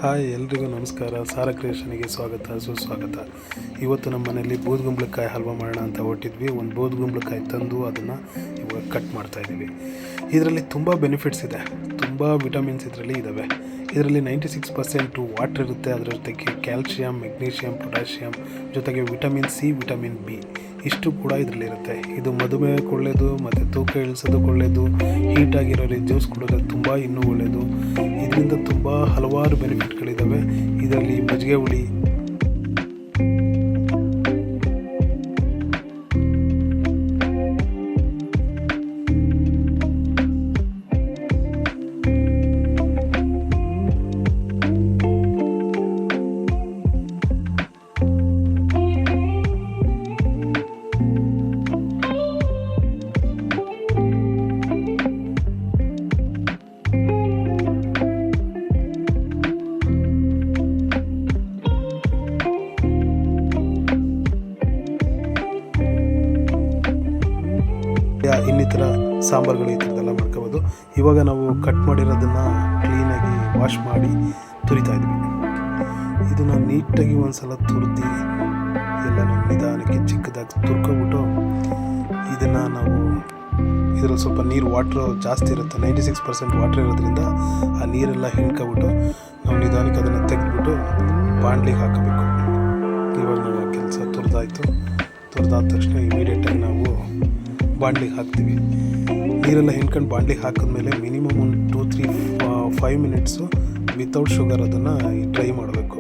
Hi ಎಲ್ರಿಗೂ ನಮಸ್ಕಾರ. ಸಾರಾ ಕ್ರಿಯೇಷನ್ಗೆ ಸ್ವಾಗತ ಸುಸ್ವಾಗತ. ಇವತ್ತು ನಮ್ಮ ಮನೆಯಲ್ಲಿ ಬೂದುಗುಂಬಳಕಾಯಿ ಹಲ್ವಾ ಮಾಡೋಣ ಅಂತ ಹೊರಟಿದ್ವಿ. ಒಂದು ಬೂದುಗುಂಬಳಕಾಯಿ ತಂದು ಅದನ್ನು ಇವಾಗ ಕಟ್ ಮಾಡ್ತಾಯಿದ್ದೀವಿ. ಇದರಲ್ಲಿ ತುಂಬ ಬೆನಿಫಿಟ್ಸ್ ಇದೆ, ತುಂಬ ವಿಟಮಿನ್ಸ್ ಇದರಲ್ಲಿ ಇದ್ದಾವೆ. ಇದರಲ್ಲಿ 96% ವಾಟರ್ ಇರುತ್ತೆ. ಅದರ ಜೊತೆಗೆ ಕ್ಯಾಲ್ಶಿಯಂ, ಮೆಗ್ನೀಷಿಯಂ, ಪೊಟ್ಯಾಷಿಯಂ, ಜೊತೆಗೆ ವಿಟಮಿನ್ ಸಿ, ವಿಟಮಿನ್ ಬಿ ಇಷ್ಟು ಕೂಡ ಇದರಲ್ಲಿರುತ್ತೆ. ಇದು ಮಧುಮೇಹಕ್ಕೆ ಒಳ್ಳೆಯದು, ಮತ್ತು ತೂಕ ಇಳಿಸೋದಕ್ಕೆ ಒಳ್ಳೆಯದು, ಹೀಟಾಗಿರೋರಿಗೆ ಜ್ಯೂಸ್ ಕುಡಿಯೋದು ತುಂಬ ಇನ್ನೂ ಒಳ್ಳೆಯದು. ಇದರಿಂದ ತುಂಬ ಹಲವಾರು ಬೆನಿಫಿಟ್ಗಳಿದ್ದಾವೆ. ಇದರಲ್ಲಿ ಮಜ್ಜಿಗೆ ಹುಳಿ, ಇನ್ನಿತರ ಸಾಂಬಾರುಗಳು ಈ ಥರದ್ದೆಲ್ಲ ಮಾಡ್ಕೋಬೋದು. ಇವಾಗ ನಾವು ಕಟ್ ಮಾಡಿರೋದನ್ನು ಕ್ಲೀನಾಗಿ ವಾಶ್ ಮಾಡಿ ತುರಿತಾ ಇದ್ವಿ. ಇದನ್ನು ನೀಟಾಗಿ ಒಂದು ಸಲ ತುರಿದು ಎಲ್ಲನೂ ನಿಧಾನಕ್ಕೆ ಚಿಕ್ಕದಾಗಿ ತುರ್ಕೊಬಿಟ್ಟು ಇದನ್ನು ನಾವು ಇದರಲ್ಲಿ ಸ್ವಲ್ಪ ವಾಟ್ರ್ ಜಾಸ್ತಿ ಇರುತ್ತೆ, 96% ವಾಟ್ರ್ ಇರೋದ್ರಿಂದ ಆ ನೀರೆಲ್ಲ ಹಿಂಡ್ಕೊಬಿಟ್ಟು ನಾವು ನಿಧಾನಕ್ಕೆ ಅದನ್ನು ತೆಗೆದುಬಿಟ್ಟು ಬಾಣಲಿಗೆ ಹಾಕಬೇಕು. ಇವಾಗ ನಾವು ಕೆಲಸ ತುರಿದಾದ ತಕ್ಷಣ ಇಮಿಡಿಯೇಟಾಗಿ ನಾವು ಬಾಣಲಿಗೆ ಹಾಕ್ತೀವಿ. ನೀರೆಲ್ಲ ಹಿಂಡ್ಕೊಂಡು ಬಾಣಲಿಗೆ ಹಾಕಿದ್ಮೇಲೆ ಮಿನಿಮಮ್ ಒಂದು 2-5 ಮಿನಿಟ್ಸು ವಿತೌಟ್ ಶುಗರ್ ಅದನ್ನು ಡ್ರೈ ಮಾಡಬೇಕು.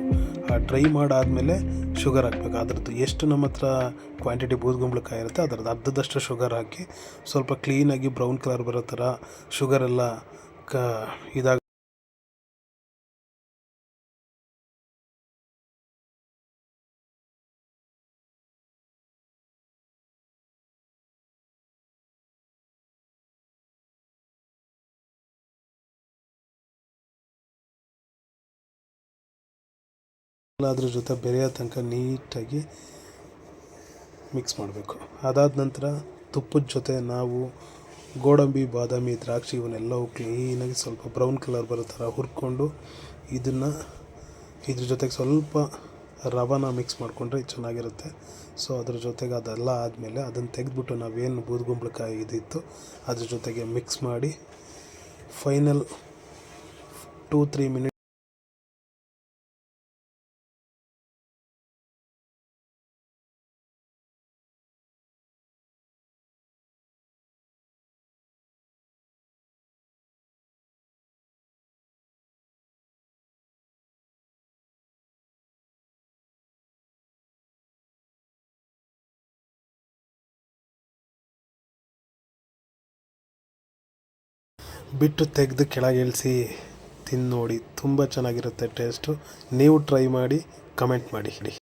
ಆ ಡ್ರೈ ಮಾಡಾದಮೇಲೆ ಶುಗರ್ ಹಾಕಬೇಕು. ಅದ್ರದ್ದು ಎಷ್ಟು ನಮ್ಮ ಹತ್ರ ಕ್ವಾಂಟಿಟಿ ಬೂದುಗುಂಬಳಕಾಯಿ ಇರುತ್ತೆ ಅದರದ್ದು ಅರ್ಧದಷ್ಟು ಶುಗರ್ ಹಾಕಿ ಸ್ವಲ್ಪ ಕ್ಲೀನಾಗಿ ಬ್ರೌನ್ ಕಲರ್ ಬರೋ ಥರ ಶುಗರೆಲ್ಲ ಇದಾಗ ಅದ್ರ ಜೊತೆ ಬೆರೆಯೋ ತನಕ ನೀಟಾಗಿ ಮಿಕ್ಸ್ ಮಾಡಬೇಕು. ಅದಾದ ನಂತರ ತುಪ್ಪದ ಜೊತೆ ನಾವು ಗೋಡಂಬಿ, ಬಾದಾಮಿ, ದ್ರಾಕ್ಷಿ ಇವನ್ನೆಲ್ಲವೂ ಕ್ಲೀನಾಗಿ ಸ್ವಲ್ಪ ಬ್ರೌನ್ ಕಲರ್ ಬರೋ ಥರ ಹುರ್ಕೊಂಡು ಇದ್ರ ಜೊತೆಗೆ ಸ್ವಲ್ಪ ರವಾನ ಮಿಕ್ಸ್ ಮಾಡಿಕೊಂಡ್ರೆ ಚೆನ್ನಾಗಿರುತ್ತೆ. ಸೊ ಅದ್ರ ಜೊತೆಗೆ ಅದೆಲ್ಲ ಆದಮೇಲೆ ಅದನ್ನು ತೆಗೆದ್ಬಿಟ್ಟು ನಾವೇನು ಬೂದುಗುಂಬಳಕಾಯಿ ಇದಿತ್ತು ಅದ್ರ ಜೊತೆಗೆ ಮಿಕ್ಸ್ ಮಾಡಿ ಫೈನಲ್ 2-3 ಮಿನಿಟ್ ಬಿಟ್ಟು ತೆಗೆದು ಕೆಳಗೆ ಇಳಿಸಿ ತಿಂದು ನೋಡಿ, ತುಂಬ ಚೆನ್ನಾಗಿರುತ್ತೆ ಟೇಸ್ಟು. ನೀವು ಟ್ರೈ ಮಾಡಿ, ಕಮೆಂಟ್ ಮಾಡಿ.